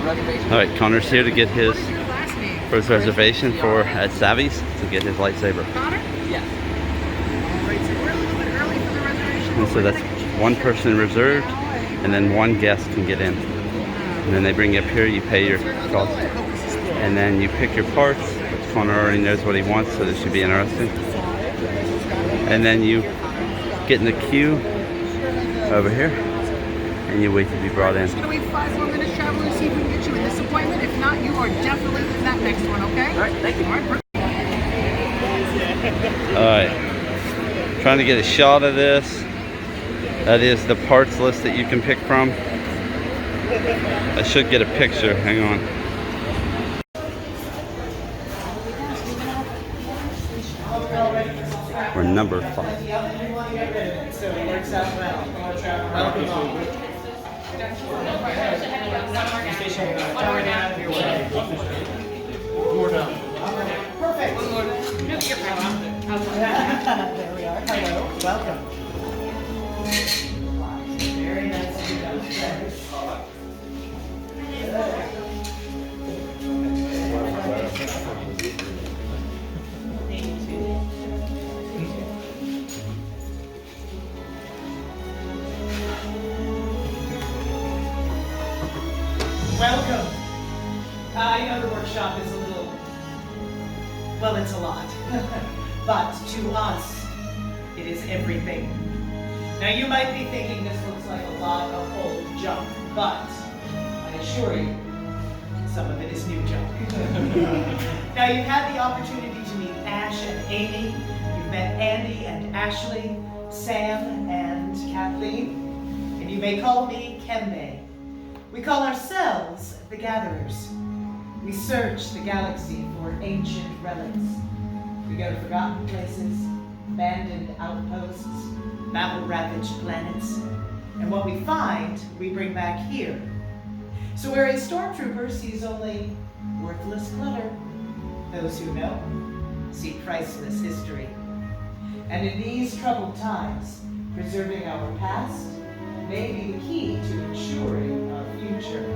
reservation. All right, Connor's here to get his What is your last name? first reservation for at Savi's to get his lightsaber. Connor? Yes. All right, so we're a little bit early for the reservation. And so that's one person reserved, and then one guest can get in. And then they bring you up here, you pay your cost, and then you pick your parts. Connor already knows what he wants, so this should be interesting. And then you get in the queue over here, and you wait to be brought in. We're just gonna wait 5 more minutes, traveler, to see if we can get you in this appointment. If not, you are definitely in that next one, okay? All right, thank you. All right, trying to get a shot of this. That is the parts list that you can pick from. I should get a picture, hang on. We're number 5. So it works out well. More done. Perfect. There we are. Hello. Welcome. Very nice to meet you. Welcome. I know the workshop is a little, well, it's a lot. But to us, it is everything. Now you might be thinking this looks like a lot of old junk, but I assure you, some of it is new junk. Now you've had the opportunity to meet Ash and Amy, you've met Andy and Ashley, Sam and Kathleen, and you may call me Kembe. We call ourselves the Gatherers. We search the galaxy for ancient relics. We go to forgotten places, abandoned outposts, battle-ravaged planets, and what we find, we bring back here. So where a stormtrooper sees only worthless clutter, those who know see priceless history. And in these troubled times, preserving our past may be the key to ensuring our future.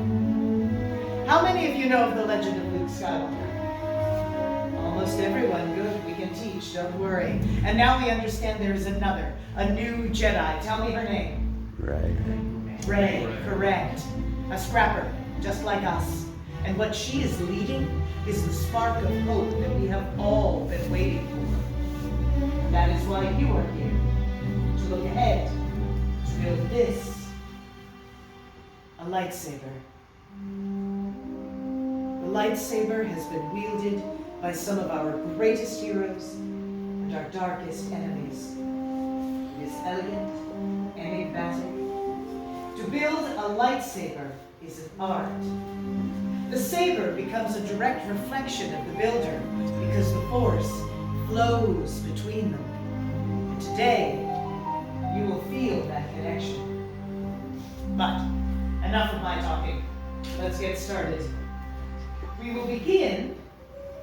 How many of you know of the legend of Luke Skywalker? Almost everyone. Good, we can teach, don't worry. And now we understand there is another, a new Jedi. Tell me her name. Rey, correct. A scrapper, just like us. And what she is leading is the spark of hope that we have all been waiting for. And that is why you are here, to look ahead, to build this, a lightsaber. The lightsaber has been wielded by some of our greatest heroes and our darkest enemies. It is elegant, enigmatic. To build a lightsaber is an art. The saber becomes a direct reflection of the builder because the force flows between them. And today, you will feel that connection. But enough of my talking. Let's get started. We will begin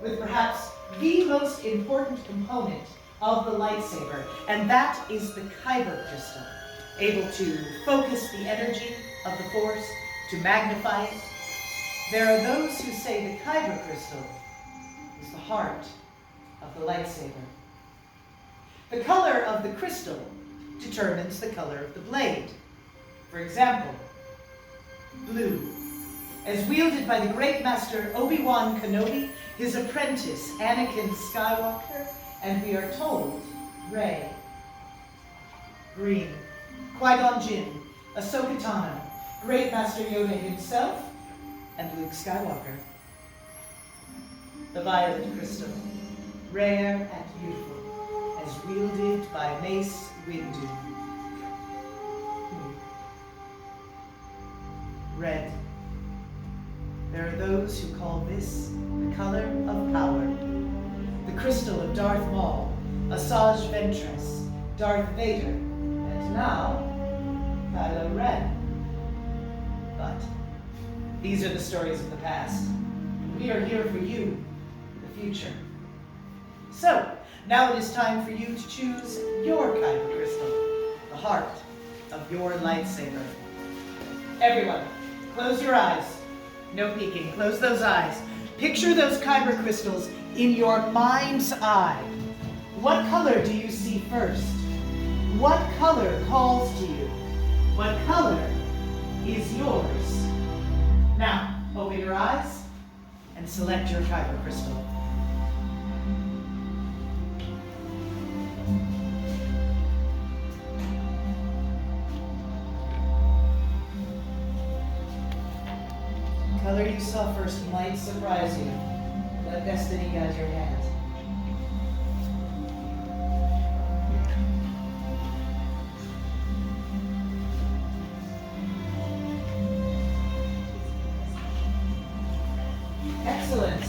with perhaps the most important component of the lightsaber, and that is the kyber crystal, able to focus the energy of the force, to magnify it. There are those who say the kyber crystal is the heart of the lightsaber. The color of the crystal determines the color of the blade. For example, blue, as wielded by the great master Obi-Wan Kenobi, his apprentice Anakin Skywalker, and we are told, Rey. Green, Qui-Gon Jinn, Ahsoka Tano, great master Yoda himself, and Luke Skywalker. The violet crystal, rare and beautiful, as wielded by Mace Windu. Red. There are those who call this the color of power. The crystal of Darth Maul, Asajj Ventress, Darth Vader, and now, Kylo Ren. But these are the stories of the past. We are here for you, the future. So, now it is time for you to choose your kyber crystal, the heart of your lightsaber. Everyone, close your eyes. No peeking. Close those eyes. Picture those kyber crystals in your mind's eye. What color do you see first? What color calls to you? What color is yours? Now, open your eyes and select your kyber crystal. The color you saw first might surprise you. Let destiny guide your hand. Excellent.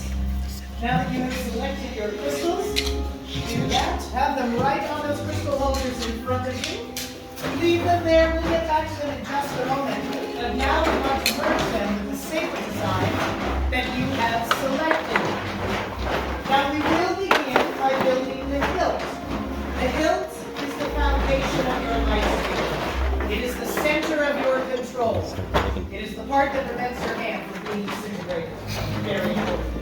Now that you have selected your crystals, do that. Have them right on those crystal holders in front of you. Leave them there. We'll get back to them in just a moment. But now we want to merge them with the saber design that you have selected. Now we will begin by building the hilt. The hilt is the foundation of your lightsaber. It is the center of your control. It is the part that prevents your hand from being disintegrated. Very important.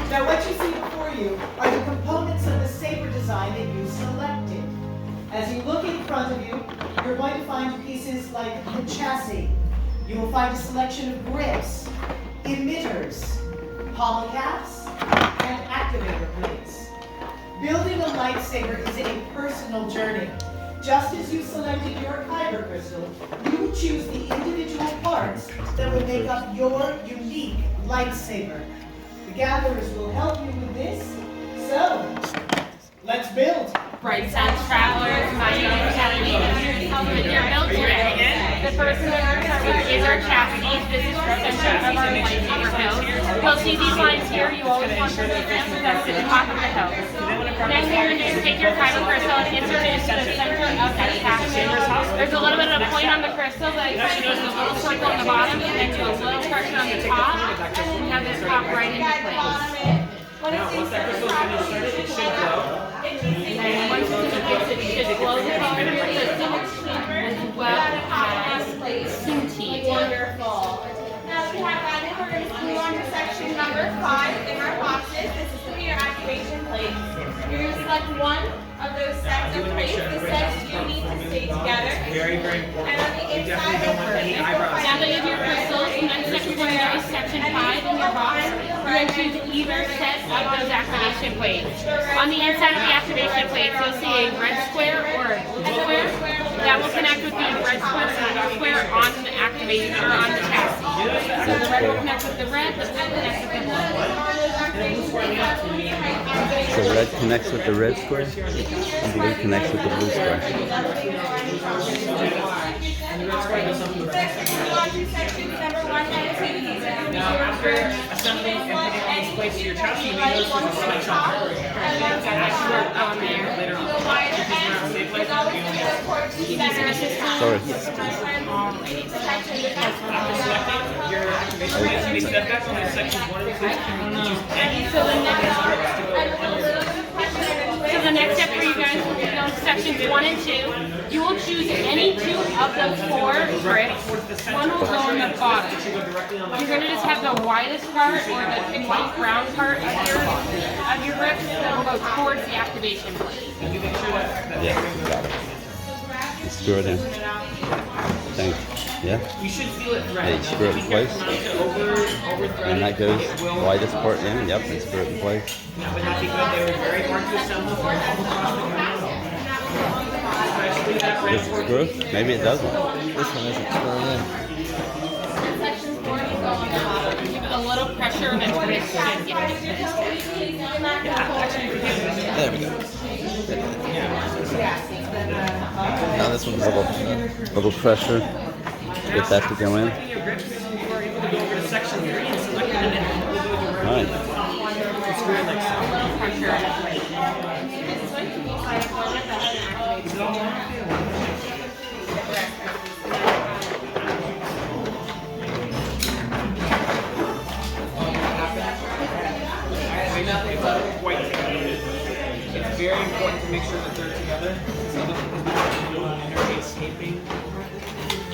Now what you see before you are the components of the saber design that you selected. As you look in front of you, you're going to find pieces like the chassis. You will find a selection of grips, emitters, pommel caps, and activator plates. Building a lightsaber is a personal journey. Just as you selected your kyber crystal, you will choose the individual parts that will make up your unique lightsaber. The gatherers will help you with this. So, let's build. Bright Sun Travelers, my name is Savi. With your build today, the first thing we're going to start with is our chassis. This is the center of our lightsaber hilt. You'll see these lines here. You always want them to be because it's the top of the hilt. Next thing you're going to do is take your kyber crystal and insert it into the center of that chassis. There's a little bit of a point on the crystal, but there's a little circle on the bottom, and then do a little pressure on the top, and have this pop right into place. Now, once that crystal is inserted, it should glow. And once it's in place, it should glow the color of your crystal as well as Cinti. Wonderful. Now we have that in, we're going to move on to section number 5 in our boxes. This is going to be your activation plates. You're going to select one of those sets of plates. The sets do need to stay together. Very, very important. And on the We inside definitely don't want any eyebrows. Now that you have your crystals, the next section we're going to do is section 5 in your box. You're going to choose either set of those activation plates. On the inside of the activation plates, you'll see a red square or a blue square. That will connect with the red square and the blue square on the activation or on the chassis. So the red will connect with the red, the blue connects with the blue. So red connects with the red square, and blue connects with the blue square. Sections number 1 and 2. Now, after assembling and putting all these plates to your chassis, you may notice there's a switch on it. On there. Later on. If you want to save plates, you only have Give you some assistance. Sorry. after selecting your activation plates, you may step back on the sections 1 and 2 and choose any So the next, to go. so the next step for you guys will be on sections 1 and 2. You will choose any 2 of the 4 grips. One will go on the bottom. You're going to just have the widest part or the white brown part of your grips that will go towards the activation plate. Yeah, got it. Let's screw it in. Thank you. Yeah? You should feel it thread. Yeah, you screw it in place. And that goes widest part in. Yep, and screw it in place. That would not be good. They were very hard to assemble from all across the country. Especially that red Does it screw? Maybe it doesn't. This one isn't screwing in. Section 4 will go on the bottom. Give it a little pressure and twist and get it. There we go. Now this one's Little pressure. Get that to go in. your grips, you are able to go over to section 3 and select it, and then we'll go to your Alright. screw it like so. A little pressure and It's very important to make sure that they're together. So interface taping.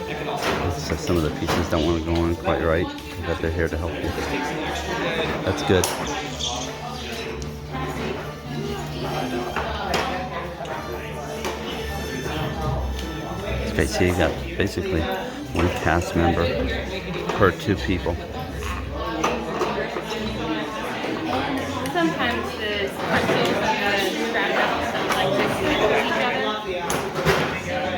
That can also So some of the pieces don't want to go on quite right. that they're here to help you. That's good. Okay, so you got basically one cast member per 2 people. Sometimes the crystals and the scrap metals like to connect with each other.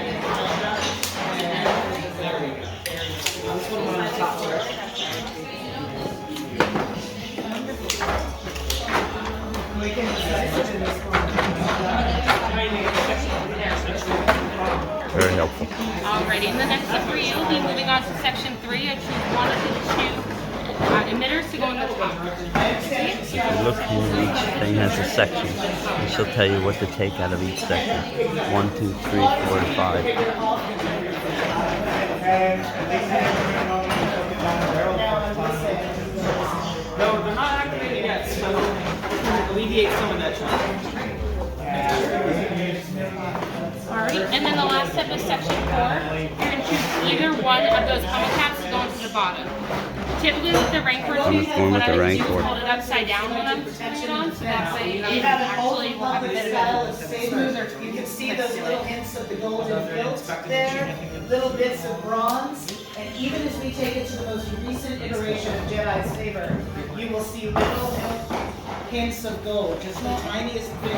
Very helpful. Alrighty, and the next step for you will be moving on to section 3. I choose one of the 2 emitters to go in the top. Look here, each thing has a section, and she'll tell you what to take out of each section. 1, 2, 3, 4, and 5. No, they're not activated yet, so alleviate some of that charge. Alright, and then the last step is section 4. You're going to choose either one of those pummel caps to go into the bottom. Typically with the rank cord, I'm just going what with I the would rank do is cord. hold it upside down when I'm putting it on, so that way You it have an actually old will have a bit style of of saber. You can see those little hints of the golden hilt there, little bits of bronze, and even as we take it to the most recent iteration of Jedi saber, you will see little hints of gold, just the tiniest bit.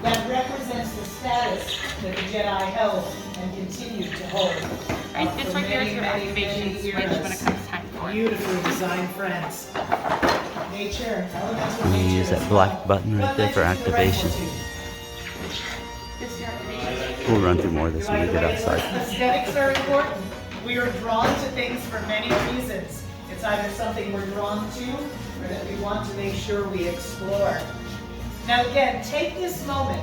That represents the status that the Jedi held and continued to hold. Right, this for right here is many, your many, activation many switch when it years. comes time for it. Beautifully designed, friends. Nature, elemental And you nature use that is black one. button right What there for led you to the rifle activation. tube? This is your activation. We'll run through more of this when we get outside. Aesthetics are important. We are drawn to things for many reasons. It's either something we're drawn to or that we want to make sure we explore. Now again, take this moment.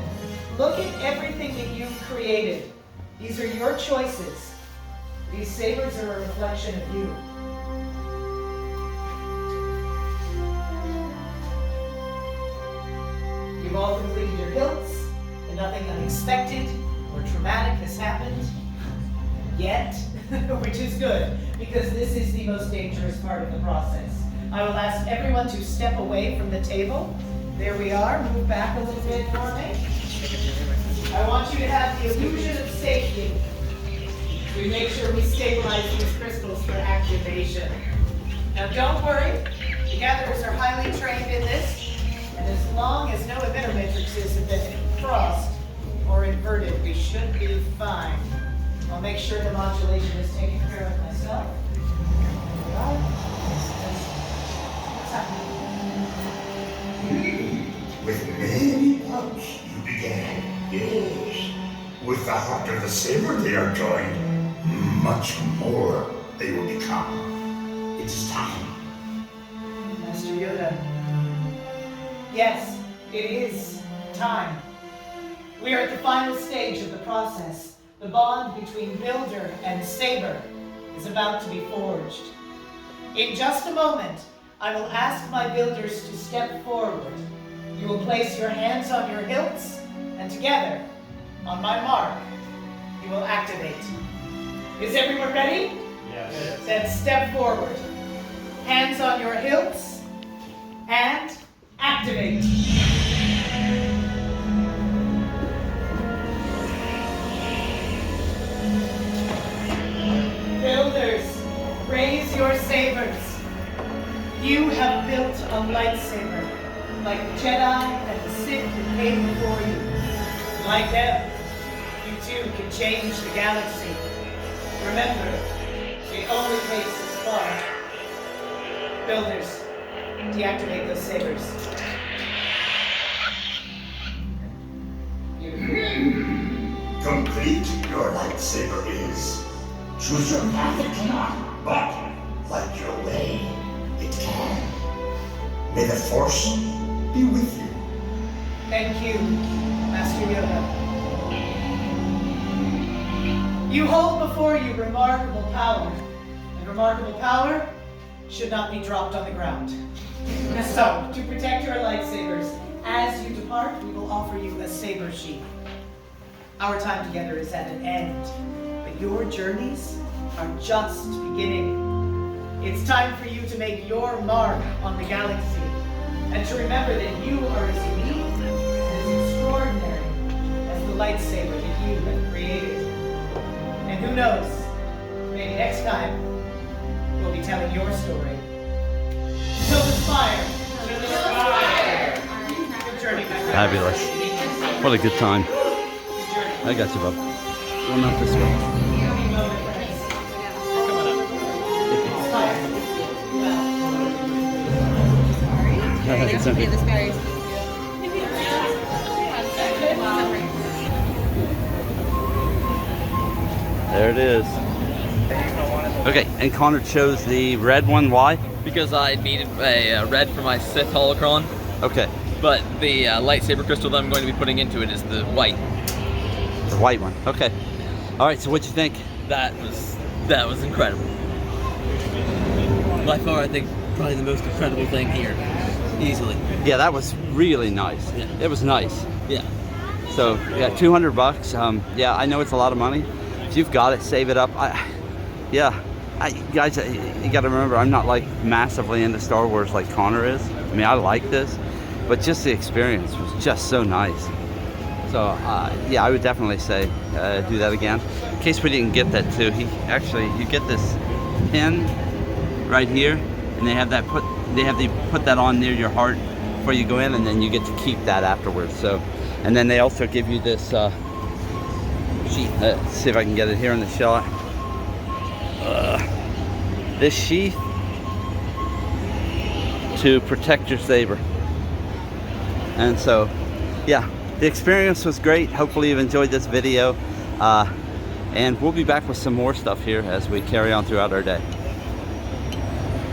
Look at everything that you've created. These are your choices. These sabers are a reflection of you. You've all completed your hilts, and nothing unexpected or traumatic has happened yet, which is good, because this is the most dangerous part of the process. I will ask everyone to step away from the table. There we are. Move back a little bit for me. I want you to have the illusion of safety. We make sure we stabilize these crystals for activation. Now don't worry, the gatherers are highly trained in this, and as long as no emitter matrices have been crossed or inverted, we should be fine. I'll make sure the modulation is taken care of myself. There we are. What's happening? With many parts you began, yes. With the heart of the saber they are joined, much more they will become. It is time. Master Yoda. Yes, it is time. We are at the final stage of the process. The bond between builder and saber is about to be forged. In just a moment, I will ask my builders to step forward. You will place your hands on your hilts, and together, on my mark, you will activate. Is everyone ready? Yes. Then step forward. Hands on your hilts, and activate. Builders, raise your sabers. You have built a lightsaber, like the Jedi and the Sith that came before you. Like them, you too can change the galaxy. Remember, it only takes this far. Builders, deactivate those sabers. Complete your lightsaber is. Choose your path it cannot, but like your way, it can. May the Force be with you. Thank you, Master Yoda. You hold before you remarkable power, and remarkable power should not be dropped on the ground. So, to protect your lightsabers, as you depart, we will offer you a saber sheath. Our time together is at an end, but your journeys are just beginning. It's time for you to make your mark on the galaxy. And to remember that you are as unique and as extraordinary as the lightsaber that you have created. And who knows, maybe next time, we'll be telling your story. Till the spire! Till the spire! Good journey, my friend. Fabulous. What a good time. I got you, bub. Going up this way. It's okay. There it is. Okay, and Connor chose the red one. Why? Because I needed a red for my Sith holocron, Okay, but the lightsaber crystal that I'm going to be putting into it is the white. the white one. Okay. All right. So what'd you think? That was incredible. By far, I think probably the most incredible thing here, easily. Yeah, that was really nice. Yeah. It was nice. Yeah. So yeah, $200. Yeah, I know it's a lot of money. If you've got it, save it up. Guys, you got to remember, I'm not like massively into Star Wars like Connor is. I mean, I like this, but just the experience was just so nice. So yeah, I would definitely say do that again. In case we didn't get that too, you get this pin right here, and they have you put that on near your heart before you go in, and then you get to keep that afterwards. So, and then they also give you this sheath. Let's see if I can get it here in the shot. This sheath to protect your saber. And so, yeah, the experience was great. Hopefully you've enjoyed this video. And we'll be back with some more stuff here as we carry on throughout our day.